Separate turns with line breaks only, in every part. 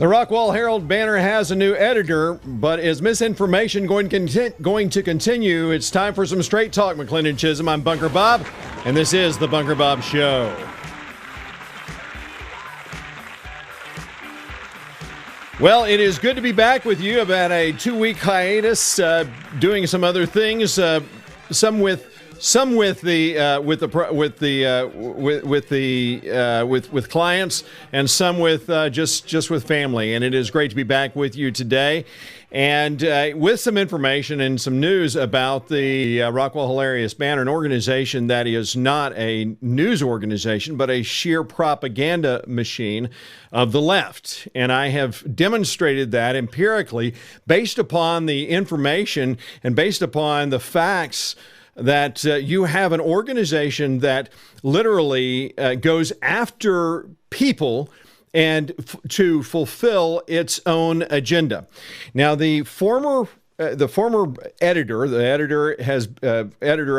The Rockwall Herald banner has a new editor, but is misinformation going to continue? It's time for some straight talk, McLendon-Chisholm. I'm Bunker Bob, and this is the Bunker Bob Show. Well, it is good to be back with you. About a 2-week hiatus, doing some other things, some with clients, and some with just with family. And it is great to be back with you today, and with some information and some news about the Rockwall Hilarious Banner, an organization that is not a news organization, but a sheer propaganda machine of the left. And I have demonstrated that empirically based upon the information and based upon the facts that you have an organization that literally goes after people and to fulfill its own agenda. Now, the former editor, editor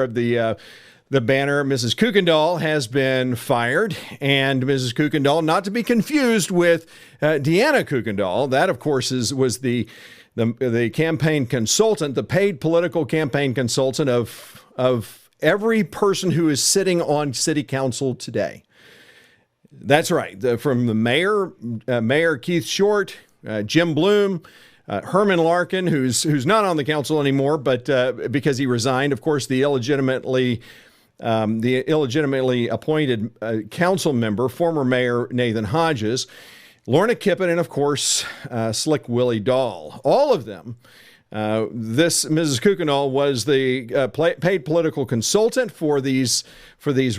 of the banner, Mrs. Kuykendall, has been fired, and Mrs. Kuykendall, not to be confused with Deanna Kuykendall, that of course was the campaign consultant, the paid political campaign consultant of every person who is sitting on city council today. That's right. From the Mayor Keith Short, Jim Bloom, Herman Larkin, who's not on the council anymore, but because he resigned, of course, the illegitimately appointed council member, former Mayor Nathan Hodges, Lorna Kippen, and of course, Slick Willie Dahl. All of them. This Mrs. Kuykendall was the paid political consultant for these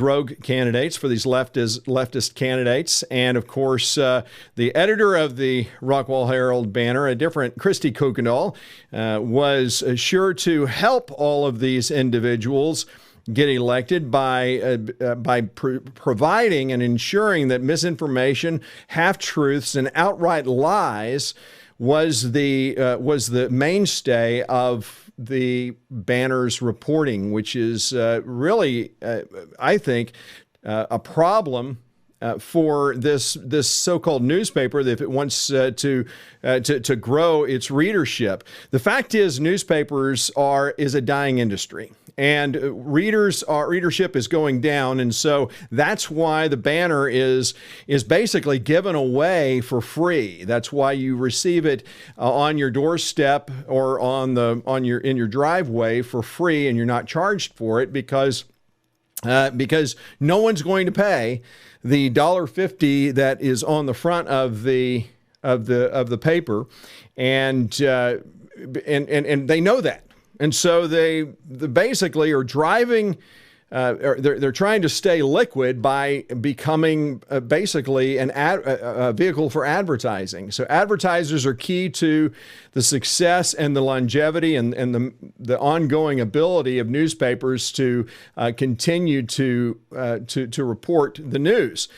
rogue candidates, for these leftist candidates, and of course the editor of the Rockwall Herald banner, a different Kristal Kuykendall, was sure to help all of these individuals get elected by providing and ensuring that misinformation, half-truths, and outright lies was the mainstay of the banner's reporting, which is really, I think, a problem for this so-called newspaper if it wants to grow its readership. The fact is, newspapers is a dying industry, and readership is going down, and so that's why the banner is basically given away for free. That's why you receive it on your doorstep or in your driveway for free, and you're not charged for it because no one's going to pay the $1.50 that is on the front of the paper, and they know that. And so they basically are driving, they're trying to stay liquid by becoming basically a vehicle for advertising. So advertisers are key to the success and the longevity and the ongoing ability of newspapers to continue to report the news.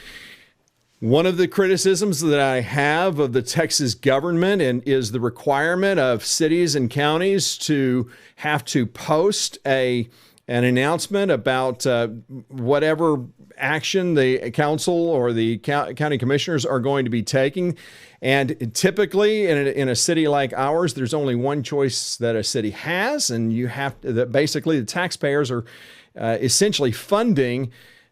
One of the criticisms that I have of the Texas government is the requirement of cities and counties to have to post an announcement about whatever action the council or the county commissioners are going to be taking. And typically in a city like ours, there's only one choice that a city has, and basically the taxpayers are essentially funding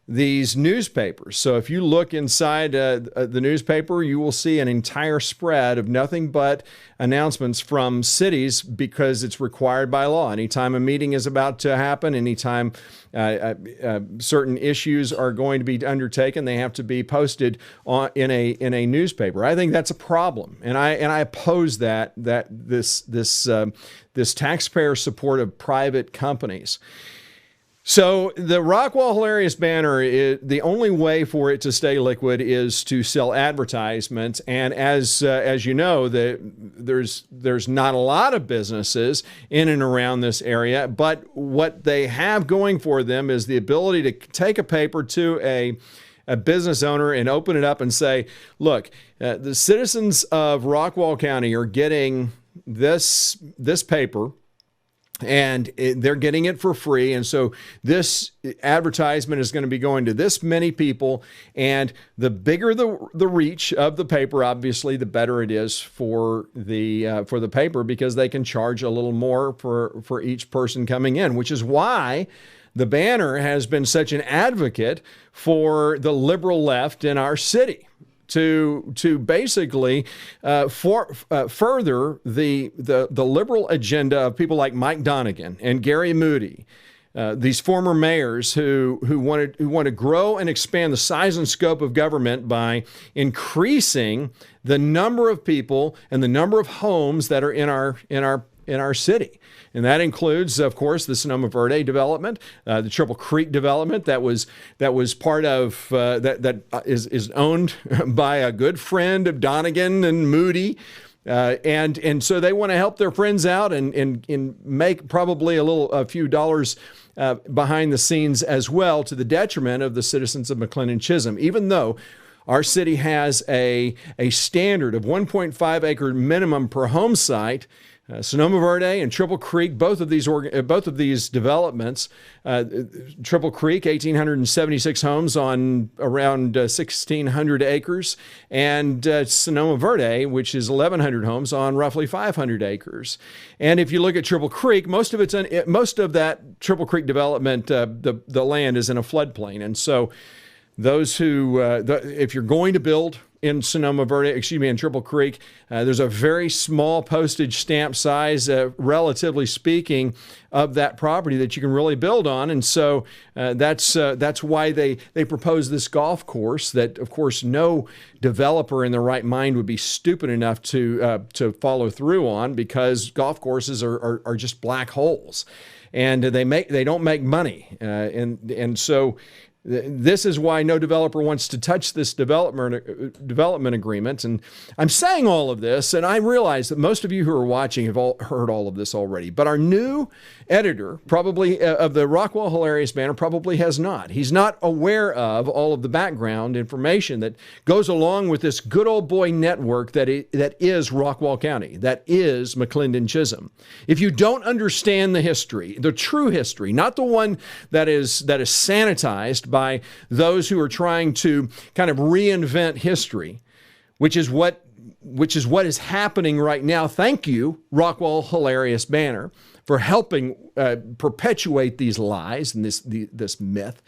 these newspapers. So if you look inside the newspaper, you will see an entire spread of nothing but announcements from cities because it's required by law. Anytime a meeting is about to happen, anytime certain issues are going to be undertaken, they have to be posted in a newspaper. I think that's a problem, and I oppose that this taxpayer support of private companies. So the Rockwall Hilarious banner, the only way for it to stay liquid is to sell advertisements. And as you know, there's not a lot of businesses in and around this area, but what they have going for them is the ability to take a paper to a business owner and open it up and say, look, the citizens of Rockwall County are getting this paper and they're getting it for free. And so this advertisement is going to be going to this many people. And the bigger the reach of the paper, obviously, the better it is for the paper, because they can charge a little more for each person coming in, which is why the Banner has been such an advocate for the liberal left in our city, to basically further the liberal agenda of people like Mike Donegan and Gary Moody, these former mayors who want to grow and expand the size and scope of government by increasing the number of people and the number of homes that are in our city. And that includes, of course, the Sonoma Verde development, the Triple Creek development that was part of that is owned by a good friend of Donegan and Moody, and so they want to help their friends out and make probably a few dollars behind the scenes as well, to the detriment of the citizens of McLendon-Chisholm, even though our city has a standard of 1.5 acre minimum per home site. Sonoma Verde and Triple Creek, both of these developments, Triple Creek, 1,876 homes on around 1,600 acres, and Sonoma Verde, which is 1,100 homes on roughly 500 acres. And if you look at Triple Creek, most of that Triple Creek development, the land is in a floodplain, and so those who, if you're going to build in in Triple Creek, there's a very small postage stamp size, relatively speaking, of that property that you can really build on. And so that's why they propose this golf course that, of course, no developer in their right mind would be stupid enough to follow through on, because golf courses are just black holes, and they don't make money. And so this is why no developer wants to touch this development agreement. And I'm saying all of this, and I realize that most of you who are watching have all heard all of this already. But our new editor, probably of the Rockwall Hilarious Banner, probably has not. He's not aware of all of the background information that goes along with this good old boy network that is Rockwall County, that is McLendon-Chisholm. If you don't understand the history, the true history, not the one that is sanitized by those who are trying to kind of reinvent history, which is what is happening right now. Thank you, Rockwall Hilarious Banner, for helping perpetuate these lies and this myth.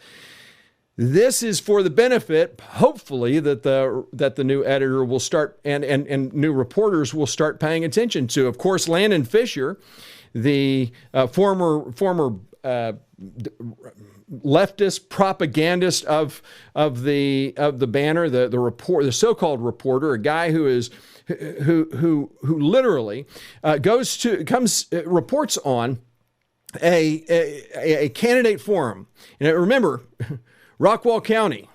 This is for the benefit, hopefully, that the new editor will start and new reporters will start paying attention to. Of course, Landon Fisher, the former leftist propagandist of the Banner, the so-called reporter, a guy who literally reports on a candidate forum. And remember, Rockwall County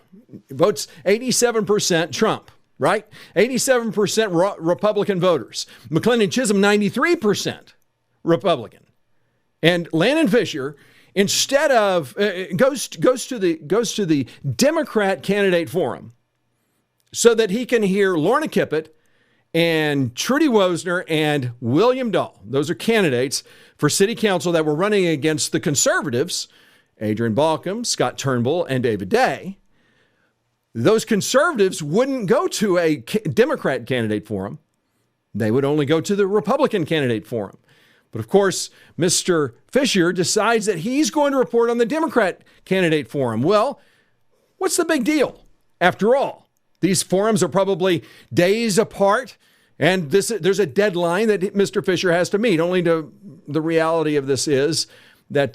votes 87% Trump, right? 87% Republican voters. McLendon-Chisholm, 93% Republican. And Landon Fisher, instead of goes to the Democrat candidate forum so that he can hear Lorna Kippett and Trudy Wosner and William Dahl. Those are candidates for city council that were running against the conservatives, Adrian Balcom, Scott Turnbull, and David Day. Those conservatives wouldn't go to a Democrat candidate forum. They would only go to the Republican candidate forum. But of course, Mr. Fisher decides that he's going to report on the Democrat candidate forum. Well, what's the big deal? After all, these forums are probably days apart, and there's a deadline that Mr. Fisher has to meet. The reality of this is that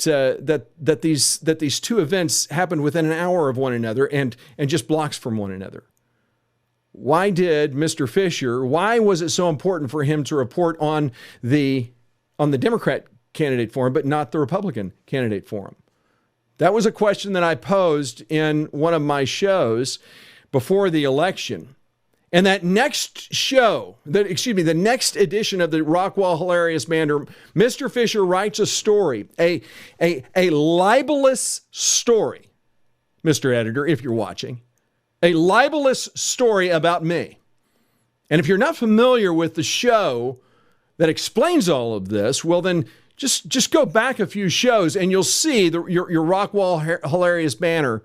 these two events happened within an hour of one another and just blocks from one another. Why did Mr. Fisher? Why was it so important for him to report on the Democrat candidate forum, but not the Republican candidate forum? That was a question that I posed in one of my shows before the election. And that next show, the next edition of the Rockwall Hilarious Banner, Mr. Fisher writes a story, a libelous story, Mr. Editor, if you're watching, a libelous story about me. And if you're not familiar with the show that explains all of this, well, then Just go back a few shows and you'll see your Rockwall Hilarious banner,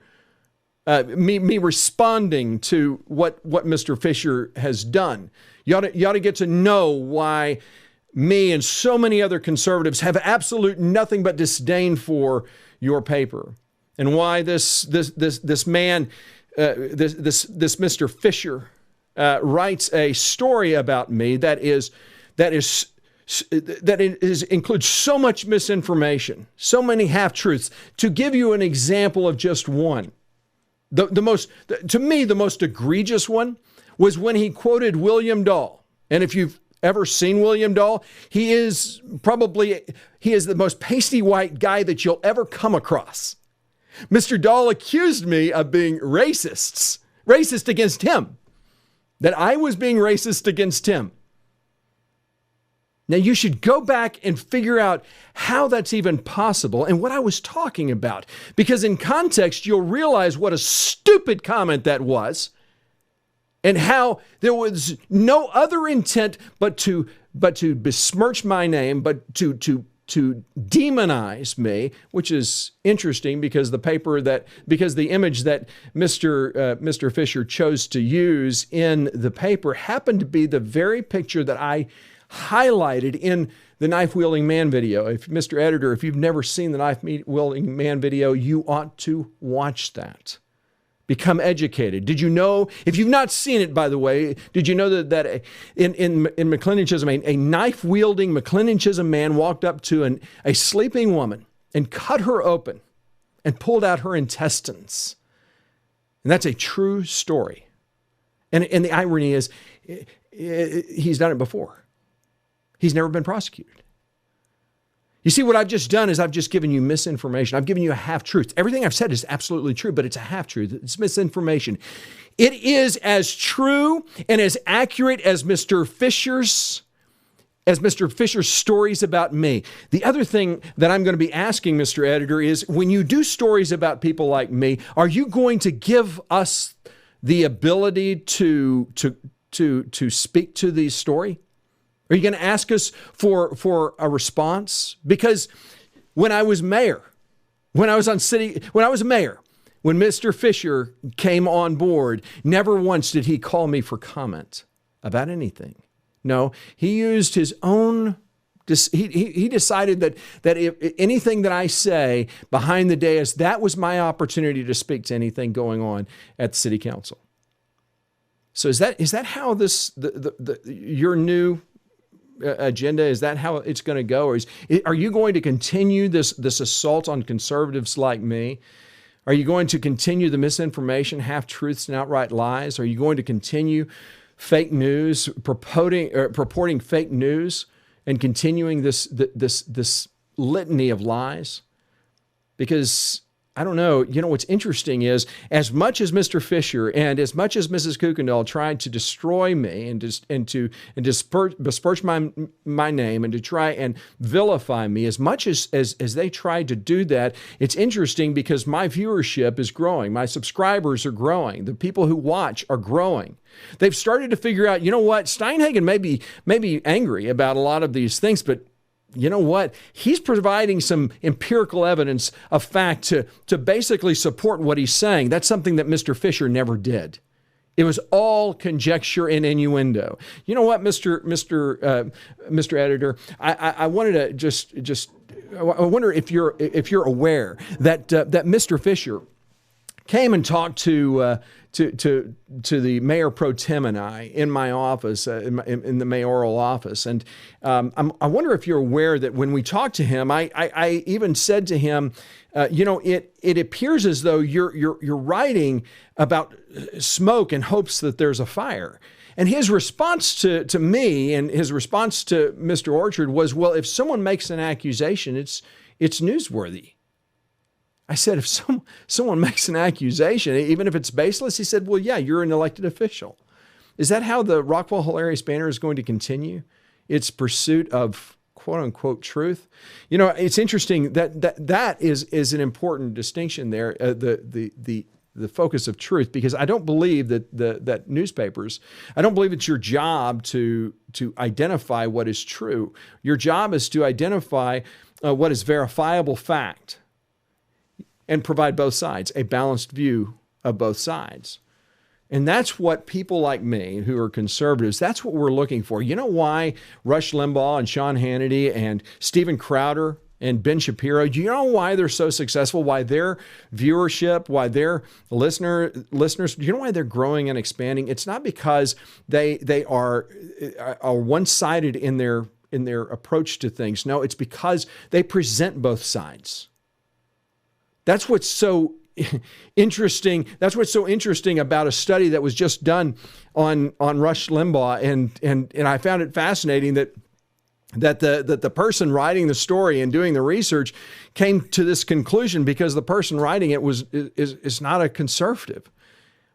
me responding to what Mr. Fisher has done. You ought to get to know why me and so many other conservatives have absolute nothing but disdain for your paper, and why this man, this Mr. Fisher, writes a story about me that includes so much misinformation, so many half-truths. To give you an example of just one, to me, the most egregious one was when he quoted William Dahl. And if you've ever seen William Dahl, he is the most pasty white guy that you'll ever come across. Mr. Dahl accused me of being racist against him, that I was being racist against him. Now, you should go back and figure out how that's even possible and what I was talking about, because in context, you'll realize what a stupid comment that was and how there was no other intent but to besmirch my name, but to demonize me, which is interesting because the image that Mr. Fisher chose to use in the paper happened to be the very picture that I highlighted in the knife-wielding man video. Mr. Editor, if you've never seen the knife-wielding man video, you ought to watch that. Become educated. Did you know, if you've not seen it, by the way, did you know that in McLendon-Chisholm, a knife-wielding McLendon-Chisholm man walked up to a sleeping woman and cut her open and pulled out her intestines? And that's a true story. And the irony is, he's done it before. He's never been prosecuted. You see, what I've just done is I've just given you misinformation. I've given you a half-truth. Everything I've said is absolutely true, but it's a half-truth. It's misinformation. It is as true and as accurate as Mr. Fisher's stories about me. The other thing that I'm going to be asking, Mr. Editor, is when you do stories about people like me, are you going to give us the ability to speak to the story? Are you going to ask us for a response? Because when I was mayor, when Mr. Fisher came on board, never once did he call me for comment about anything. No, he used his own. He decided that if anything that I say behind the dais, that was my opportunity to speak to anything going on at the city council. So is that how your new agenda, is that how it's going to go? Or are you going to continue this assault on conservatives like me? Are you going to continue the misinformation, half-truths, and outright lies? Are you going to continue fake news, purporting fake news, and continuing this litany of lies? Because I don't know. You know, what's interesting is, as much as Mr. Fisher and as much as Mrs. Kuykendall tried to destroy me and besmirch my name and to try and vilify me, as much as they tried to do that, it's interesting because my viewership is growing. My subscribers are growing. The people who watch are growing. They've started to figure out, you know what, Steinhagen may be angry about a lot of these things, but you know what? He's providing some empirical evidence of fact to basically support what he's saying. That's something that Mr. Fisher never did. It was all conjecture and innuendo. You know what, Mr. Editor? I wanted to I wonder if you're aware that Mr. Fisher came and talked to the mayor pro tem and I in my office, in the mayoral office. And I wonder if you're aware that when we talked to him, I even said to him, it appears as though you're writing about smoke in hopes that there's a fire. And his response to me and his response to Mr. Orchard was, well, if someone makes an accusation, it's newsworthy. I said, if someone makes an accusation, even if it's baseless, he said, well, yeah, you're an elected official. Is that how the Rockwall Hilarious banner is going to continue its pursuit of quote unquote truth? You know, it's interesting that is an important distinction there. The the focus of truth, because I don't believe that that newspapers, I don't believe it's your job to identify what is true. Your job is to identify what is verifiable fact and provide both sides, a balanced view of both sides. And that's what people like me who are conservatives, that's what we're looking for. You know why Rush Limbaugh and Sean Hannity and Steven Crowder and Ben Shapiro, do you know why they're so successful? Why their viewership, why their listeners, do you know why they're growing and expanding? It's not because they are one-sided in their approach to things. No, it's because they present both sides. That's what's so interesting. That's what's so interesting about a study that was just done on Rush Limbaugh, and I found it fascinating that the person writing the story and doing the research came to this conclusion because the person writing it is not a conservative.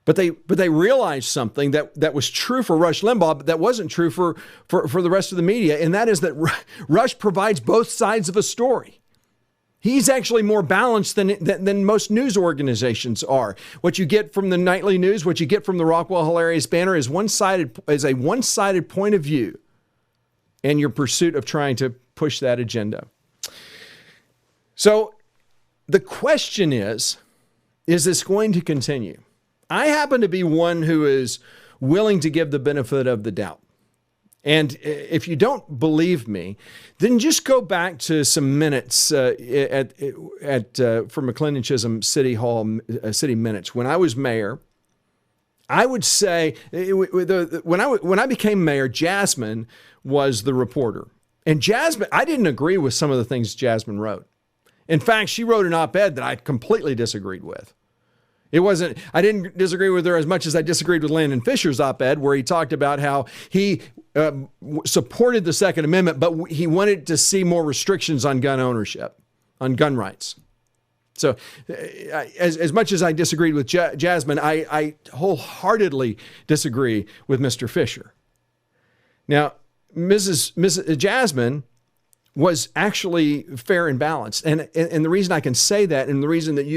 But they realized something that was true for Rush Limbaugh, but that wasn't true for the rest of the media, and that is that Rush provides both sides of a story. He's actually more balanced than most news organizations are. What you get from the nightly news, what you get from the Rockwell Hilarious Banner is a one-sided point of view in your pursuit of trying to push that agenda. So the question is this going to continue? I happen to be one who is willing to give the benefit of the doubt. And if you don't believe me, then just go back to some minutes for McLendon-Chisholm City Hall city minutes. When I was mayor, I would say when I became mayor, Jasmine was the reporter, and Jasmine, I didn't agree with some of the things Jasmine wrote. In fact, she wrote an op-ed that I completely disagreed with. I didn't disagree with her as much as I disagreed with Landon Fisher's op-ed, where he talked about how he supported the Second Amendment, but he wanted to see more restrictions on gun ownership, on gun rights. So as much as I disagreed with Jasmine, I wholeheartedly disagree with Mr. Fisher. Now, Mrs. Jasmine was actually fair and balanced. And the reason I can say that, and the reason that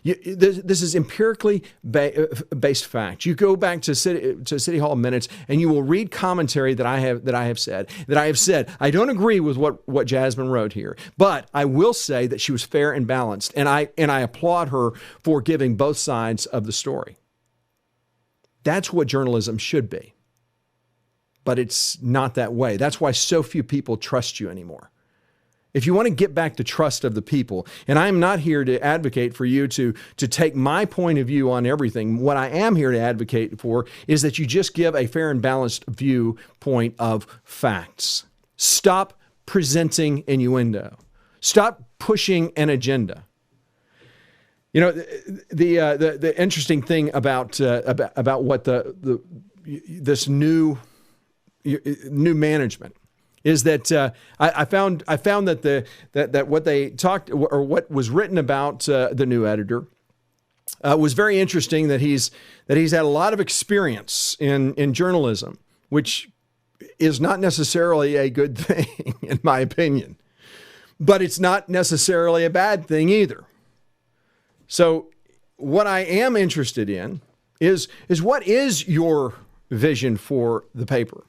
this is empirically based fact. You go back to City Hall minutes and you will read commentary that I have said. I don't agree with what Jasmine wrote here, but I will say that she was fair and balanced. And I applaud her for giving both sides of the story. That's what journalism should be. But it's not that way. That's why so few people trust you anymore. If you want to get back the trust of the people, and I'm not here to advocate for you to take my point of view on everything. What I am here to advocate for is that you just give a fair and balanced viewpoint of facts. Stop presenting innuendo. Stop pushing an agenda. You know, the interesting thing about what this new management is that I found that what they talked, or what was written about the new editor was very interesting. That he's had a lot of experience in journalism, which is not necessarily a good thing in my opinion, but it's not necessarily a bad thing either. So what I am interested in is what is your vision for the paper?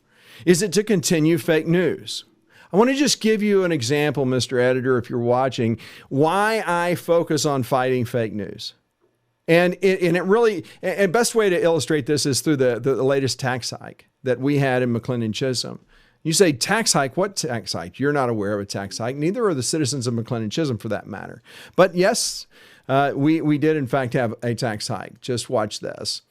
Is it to continue fake news? I want to just give you an example, Mr. Editor, if you're watching, why I focus on fighting fake news. And the best way to illustrate this is through the latest tax hike that we had in McLendon-Chisholm. You say, tax hike? What tax hike? You're not aware of a tax hike. Neither are the citizens of McLendon-Chisholm, for that matter. But yes, we did, in fact, have a tax hike. Just watch this.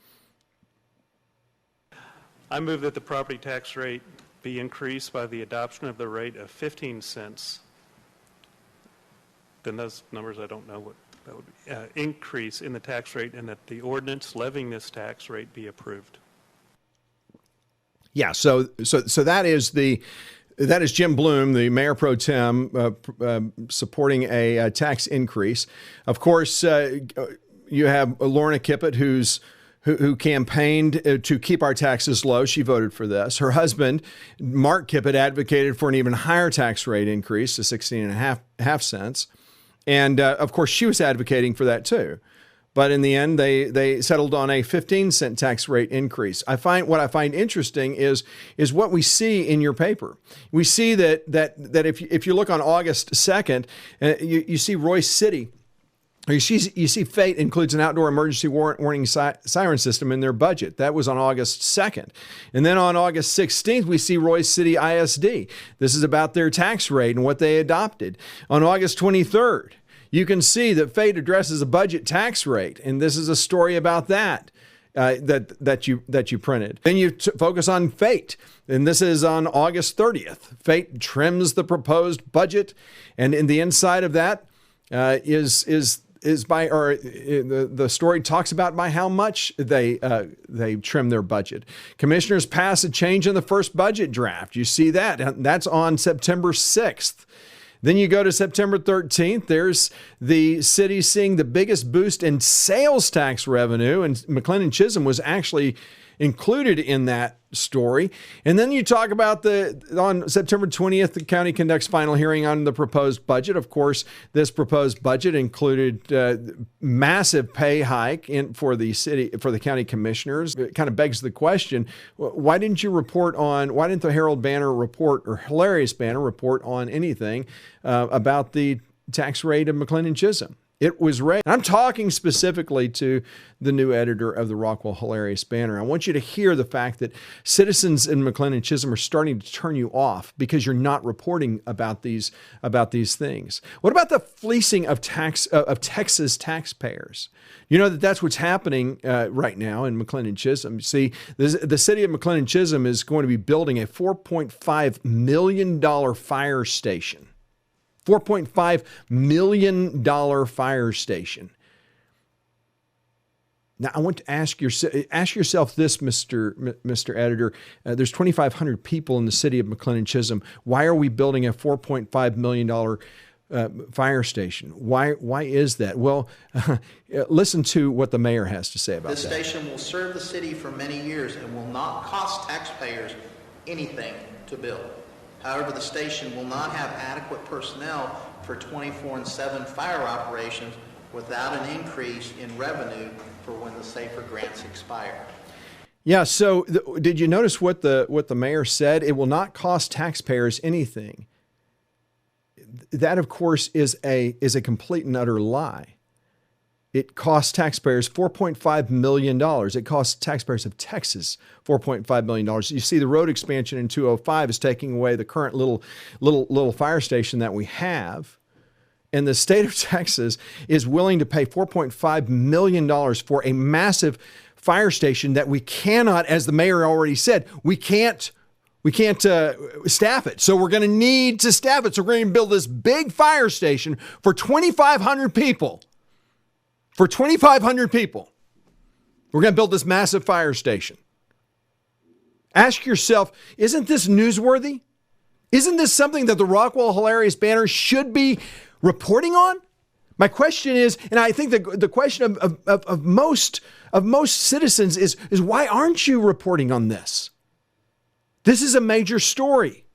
I move that the property tax rate be increased by the adoption of the rate of 15 cents. Then those numbers, I don't know what that would be. Increase in the tax rate, and that the ordinance levying this tax rate be approved.
Yeah, so that is Jim Bloom, the mayor pro tem, supporting a tax increase. Of course, you have Lorna Kippett, who campaigned to keep our taxes low. She voted for this. Her husband, Mark Kippett, advocated for an even higher tax rate increase to 16.5 cents. And of course, she was advocating for that too. But in the end, they settled on a 15-cent tax rate increase. What I find interesting is what we see in your paper. We see that if you look on August 2nd, you see Royce City. You see Fate includes an outdoor emergency warning siren system in their budget. That was on August 2nd. And then on August 16th, we see Royce City ISD. This is about their tax rate and what they adopted. On August 23rd, you can see that Fate addresses a budget tax rate. And this is a story about that. That you printed. Then you focus on Fate, and this is on August 30th. Fate trims the proposed budget, and in the inside of that the story talks about by how much they trim their budget. Commissioners pass a change in the first budget draft. You see that. That's on September 6th. Then you go to September 13th. There's the city seeing the biggest boost in sales tax revenue, and McLendon-Chisholm was actually included in that story. And then you talk about on September 20th, the county conducts final hearing on the proposed budget. Of course, this proposed budget included massive pay hike for the county commissioners. It kind of begs the question, why didn't the Herald Banner report or Hilarious Banner report on anything about the tax rate of McLendon-Chisholm? It was raised. I'm talking specifically to the new editor of the Rockwell Hilarious Banner. I want you to hear the fact that citizens in McLendon-Chisholm are starting to turn you off because you're not reporting about these things. What about the fleecing of Texas taxpayers? You know that's what's happening right now in McLendon-Chisholm. See, the city of McLendon-Chisholm is going to be building a $4.5 million fire station. $4.5 million fire station. Now, I want to ask yourself this, Mr. Editor. There's 2,500 people in the city of McLendon-Chisholm. Why are we building a $4.5 million fire station? Why is that? Well, listen to what the mayor has to say about that.
This station will serve the city for many years and will not cost taxpayers anything to build. However, the station will not have adequate personnel for 24/7 fire operations without an increase in revenue for when the SAFER grants expire.
Yeah, so did you notice what the mayor said? It will not cost taxpayers anything. That, of course, is a complete and utter lie. It costs taxpayers $4.5 million. It costs taxpayers of Texas $4.5 million. You see, the road expansion in 205 is taking away the current little fire station that we have. And the state of Texas is willing to pay $4.5 million for a massive fire station that we cannot, as the mayor already said, we can't staff it. So we're going to need to staff it. So we're going to build this big fire station for 2,500 people. For 2,500 people, we're going to build this massive fire station. Ask yourself, isn't this newsworthy? Isn't this something that the Rockwell Hilarious Banner should be reporting on? My question is, and I think the question of most citizens is why aren't you reporting on this? This is a major story.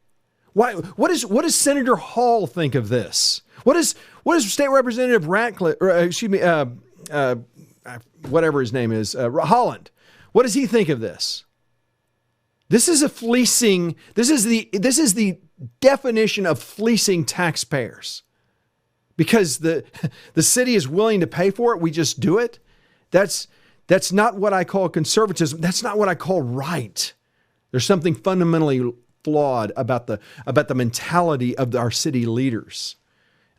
Why? What does Senator Hall think of this? What does State Representative Ratcliffe, whatever his name is, Holland? What does he think of this? This is a fleecing. This is the definition of fleecing taxpayers. Because the city is willing to pay for it, we just do it. That's not what I call conservatism. That's not what I call right. There's something fundamentally flawed about the mentality of our city leaders.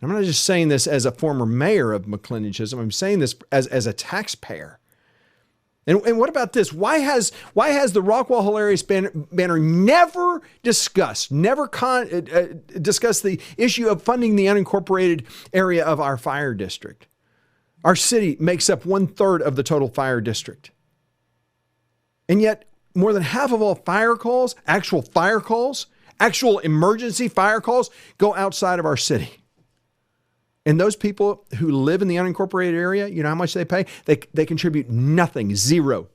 I'm not just saying this as a former mayor of McLendon-Chisholm. I'm saying this as a taxpayer. And what about this? Why has the Rockwell Hilarious Banner never discussed the issue of funding the unincorporated area of our fire district? Our city makes up 1/3 of the total fire district. And yet, more than half of all fire calls, actual emergency fire calls, go outside of our city. And those people who live in the unincorporated area, you know how much they pay? They contribute nothing, zero,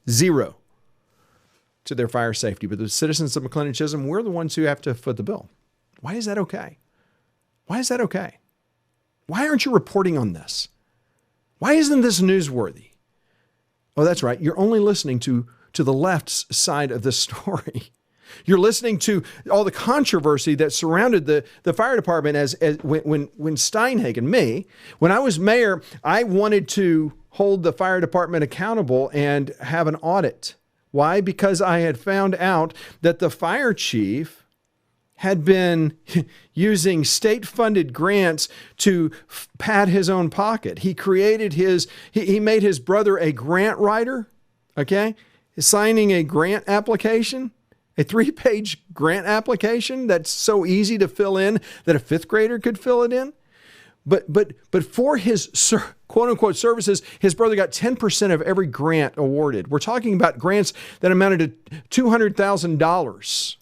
to their fire safety. But the citizens of McLendon-Chisholm, we're the ones who have to foot the bill. Why is that okay? Why is that okay? Why aren't you reporting on this? Why isn't this newsworthy? Oh, that's right. You're only listening to the left's side of this story. You're listening to all the controversy that surrounded the fire department as when Steinhagen, when I was mayor, I wanted to hold the fire department accountable and have an audit. Why? Because I had found out that the fire chief had been using state-funded grants to pad his own pocket. He created he made his brother a grant writer, okay? Signing a grant application, a 3-page grant application that's so easy to fill in that a 5th grader could fill it in. But for his quote-unquote services, his brother got 10% of every grant awarded. We're talking about grants that amounted to $200,000.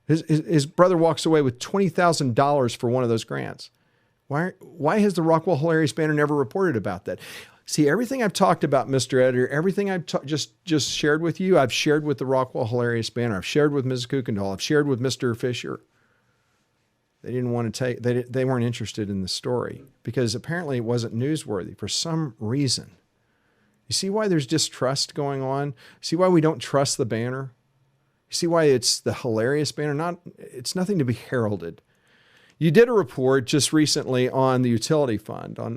His brother walks away with $20,000 for one of those grants. Why has the Rockwell Hilarious Banner never reported about that? See, everything I've talked about, Mr. Editor, everything I've just shared with you, I've shared with the Rockwell Hilarious Banner. I've shared with Mrs. Kuykendall. I've shared with Mr. Fisher. They didn't want to they weren't interested in the story because apparently it wasn't newsworthy for some reason. You see why there's distrust going on? See why we don't trust the banner? You see why it's the Hilarious Banner? It's nothing to be heralded. You did a report just recently on the utility fund, on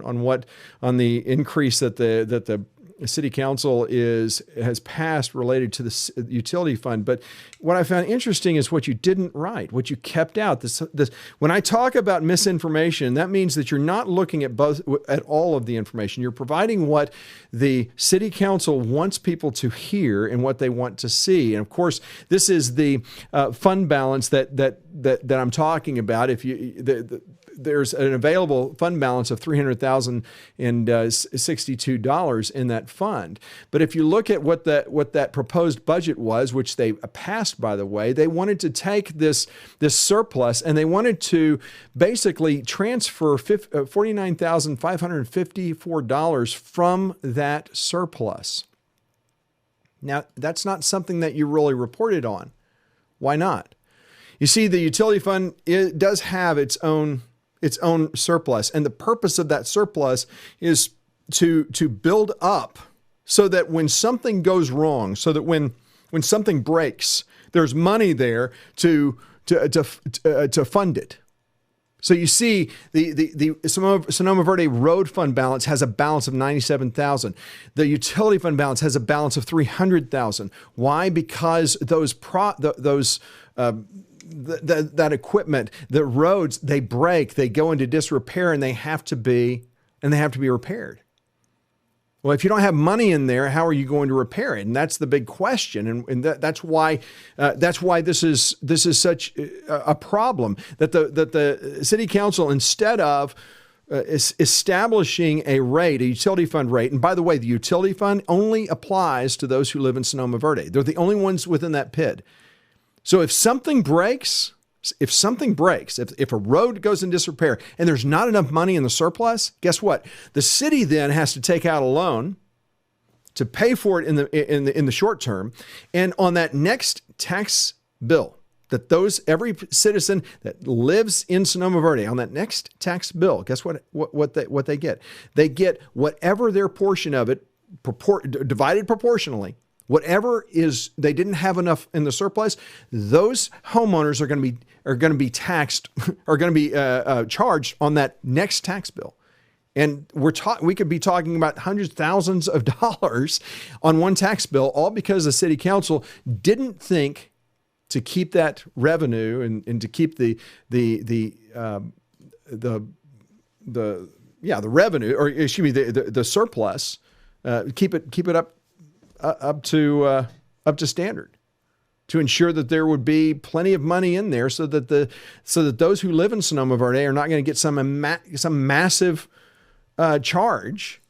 the increase that the City Council has passed related to the utility fund. But what I found interesting is what you didn't write, what you kept out. When I talk about misinformation, that means that you're not looking at all of the information. You're providing what the City Council wants people to hear and what they want to see. And of course, this is the fund balance that I'm talking about. There's an available fund balance of $300,062 in that fund. But if you look at what that proposed budget was, which they passed, by the way, they wanted to take this surplus and they wanted to basically transfer $49,554 from that surplus. Now, that's not something that you really reported on. Why not? You see, the utility fund does have its own surplus. And the purpose of that surplus is to build up so that when something goes wrong, so that when something breaks, there's money there to fund it. So you see, the Sonoma Verde Road Fund balance has a balance of $97,000. The utility fund balance has a balance of $300,000. Why? Because that equipment, the roads, they break, they go into disrepair, and they have to be repaired. Well, if you don't have money in there, how are you going to repair it? And that's the big question. And that's why this is such a problem that the City Council, instead of establishing a utility fund rate. And by the way, the utility fund only applies to those who live in Sonoma Verde. They're the only ones within that PID. So if something breaks, if a road goes in disrepair and there's not enough money in the surplus, guess what? The city then has to take out a loan to pay for it in the short term. And on that next tax bill, every citizen that lives in Sonoma Verde, on that next tax bill, guess what they get? They get whatever their portion of it, divided proportionally. Whatever they didn't have enough in the surplus, those homeowners are going to be taxed, are going to be charged on that next tax bill. And we could be talking about hundreds of thousands of dollars on one tax bill, all because the City Council didn't think to keep that revenue and to keep the revenue, or excuse me, the surplus, keep it up to standard, to ensure that there would be plenty of money in there so that those who live in Sonoma Verde are not going to get some massive charge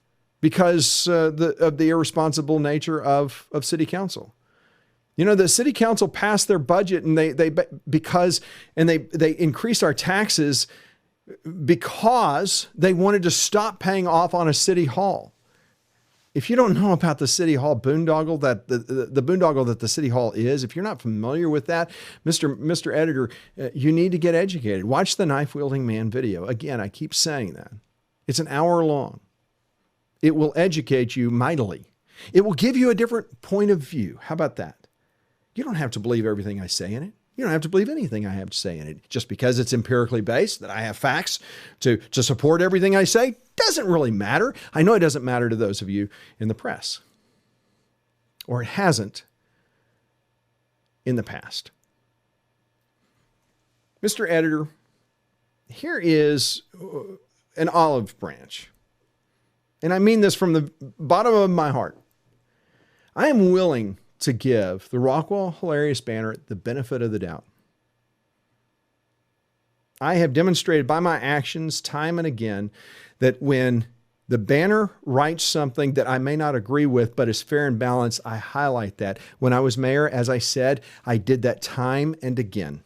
because of the irresponsible nature of City Council. You know, the City Council passed their budget and they increased our taxes because they wanted to stop paying off on a city hall. If you don't know about the City Hall boondoggle, that the boondoggle that the City Hall is, if you're not familiar with that, Mr. Editor, you need to get educated. Watch the Knife-Wielding Man video. Again, I keep saying that. It's an hour long. It will educate you mightily. It will give you a different point of view. How about that? You don't have to believe everything I say in it. You don't have to believe anything I have to say in it. Just because it's empirically based, that I have facts to support everything I say, doesn't really matter. I know it doesn't matter to those of you in the press. Or it hasn't in the past. Mr. Editor, here is an olive branch. And I mean this from the bottom of my heart. I am willing to give the Rockwall Hilarious banner the benefit of the doubt. I have demonstrated by my actions time and again that when the banner writes something that I may not agree with, but is fair and balanced, I highlight that. When I was mayor, as I said, I did that time and again.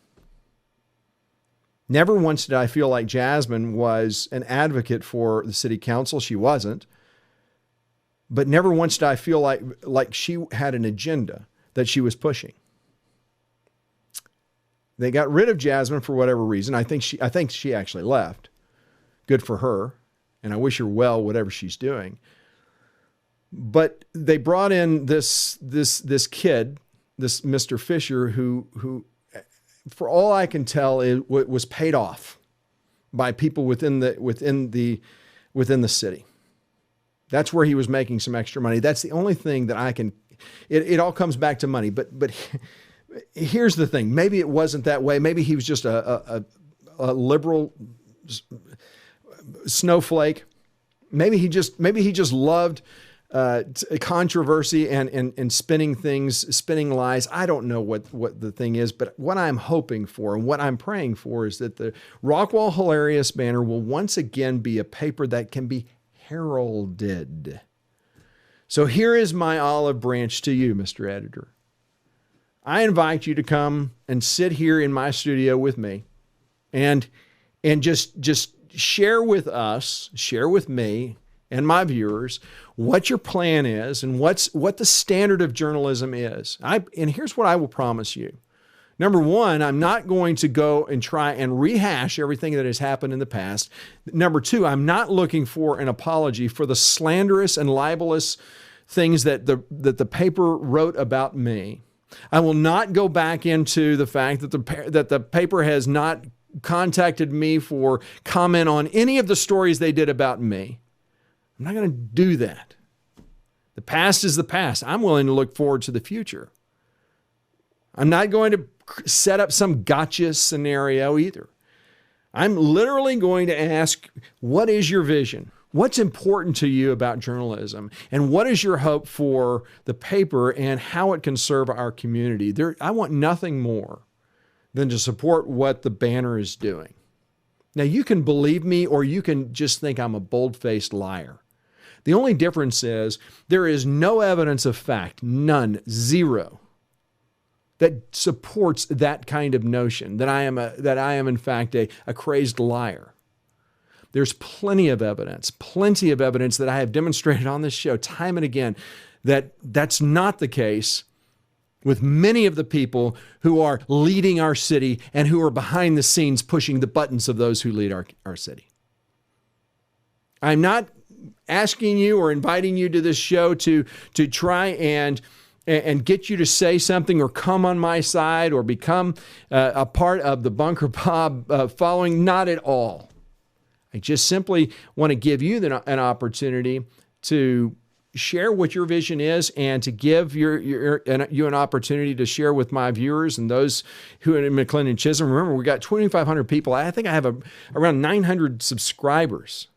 Never once did I feel like Jasmine was an advocate for the city council. She wasn't. But never once did I feel like she had an agenda that she was pushing. They got rid of Jasmine for whatever reason. I think she actually left. Good for her. And I wish her well, whatever she's doing. But they brought in this kid, this Mr. Fisher, who for all I can tell, it was paid off by people within the city. That's where he was making some extra money. That's the only thing that I can. It all comes back to money. But here's the thing. Maybe it wasn't that way. Maybe he was just a liberal snowflake. Maybe he just loved controversy and spinning lies. I don't know what the thing is, but what I'm hoping for and what I'm praying for is that the Rockwall Hilarious banner will once again be a paper that can be heralded. So here is my olive branch to you, Mr. Editor. I invite you to come and sit here in my studio with me and just share with us, share with me and my viewers what your plan is and what the standard of journalism is. And here's what I will promise you. Number one, I'm not going to go and try and rehash everything that has happened in the past. Number two, I'm not looking for an apology for the slanderous and libelous things that the paper wrote about me. I will not go back into the fact that the paper has not contacted me for comment on any of the stories they did about me. I'm not going to do that. The past is the past. I'm willing to look forward to the future. I'm not going to set up some gotcha scenario either. I'm literally going to ask, what is your vision? What's important to you about journalism? And what is your hope for the paper and how it can serve our community? I want nothing more than to support what the banner is doing. Now, you can believe me or you can just think I'm a bold-faced liar. The only difference is there is no evidence of fact, none, zero, that supports that kind of notion, that I am in fact a crazed liar. There's plenty of evidence that I have demonstrated on this show time and again that that's not the case with many of the people who are leading our city and who are behind the scenes pushing the buttons of those who lead our city. I'm not asking you or inviting you to this show to try and get you to say something or come on my side or become a part of the Bunker Bob following. Not at all. I just simply want to give you an opportunity to share what your vision is and to give you an opportunity to share with my viewers and those who are in McLendon-Chisholm. Remember, we got 2,500 people. I think I have around 900 subscribers.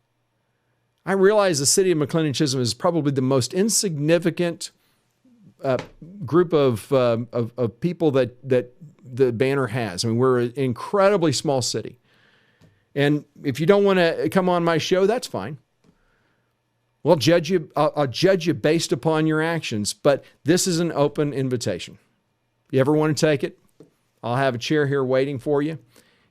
I realize the city of McLendon-Chisholm is probably the most insignificant group of people that the banner has. I mean, we're an incredibly small city. And if you don't want to come on my show, that's fine. Well, I'll judge you based upon your actions, but this is an open invitation. You ever want to take it? I'll have a chair here waiting for you.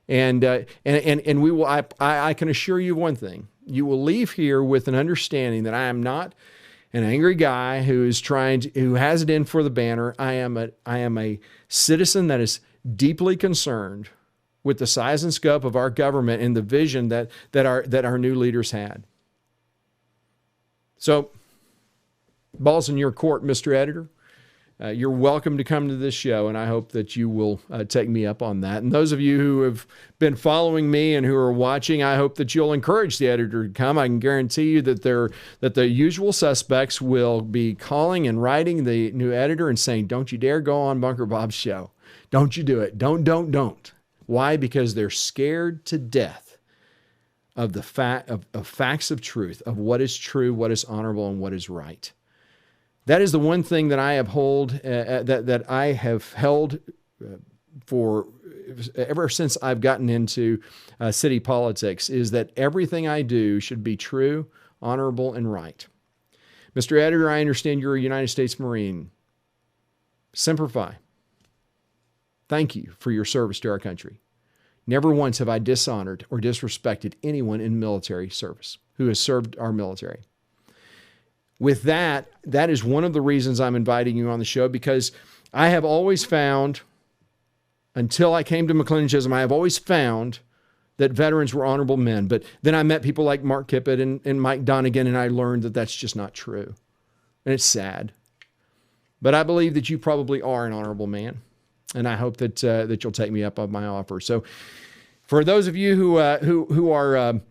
And we will, I can assure you one thing. You will leave here with an understanding that I am not an angry guy who has it in for the banner. I am a citizen that is deeply concerned with the size and scope of our government and the vision that our new leaders had. So ball's in your court, Mr. Editor. You're welcome to come to this show, and I hope that you will take me up on that. And those of you who have been following me and who are watching, I hope that you'll encourage the editor to come. I can guarantee you that the usual suspects will be calling and writing the new editor and saying, "Don't you dare go on Bunker Bob's show. Don't you do it. Don't." Why? Because they're scared to death of the facts of truth, of what is true, what is honorable, and what is right. That is the one thing that I uphold, that I have held for ever since I've gotten into city politics, is that everything I do should be true, honorable, and right. Mr. Editor, I understand you're a United States Marine. Semper Fi. Thank you for your service to our country. Never once have I dishonored or disrespected anyone in military service who has served our military. With that is one of the reasons I'm inviting you on the show, because I have always found, until I came to McLendon-Chisholm, I have always found that veterans were honorable men. But then I met people like Mark Kippett and Mike Donegan, and I learned that that's just not true. And it's sad. But I believe that you probably are an honorable man. And I hope that you'll take me up on my offer. So for those of you who are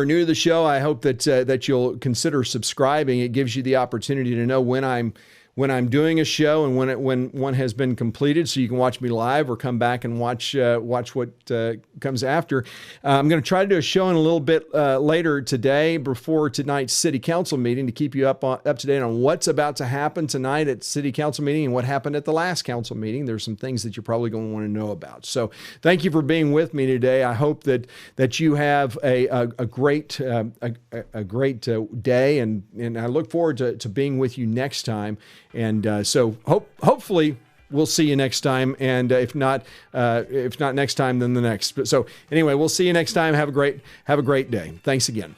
new to the show, I hope that you'll consider subscribing. It gives you the opportunity to know when I'm doing a show and when one has been completed, so you can watch me live or come back and watch what comes after. I'm going to try to do a show in a little bit later today, before tonight's city council meeting, to keep you up to date on what's about to happen tonight at city council meeting and what happened at the last council meeting. There's some things that you're probably going to want to know about. So thank you for being with me today. I hope that you have a great day, and I look forward to being with you next time. And so hopefully we'll see you next time. And if not next time, then the next. So anyway, we'll see you next time. Have a great day. Thanks again.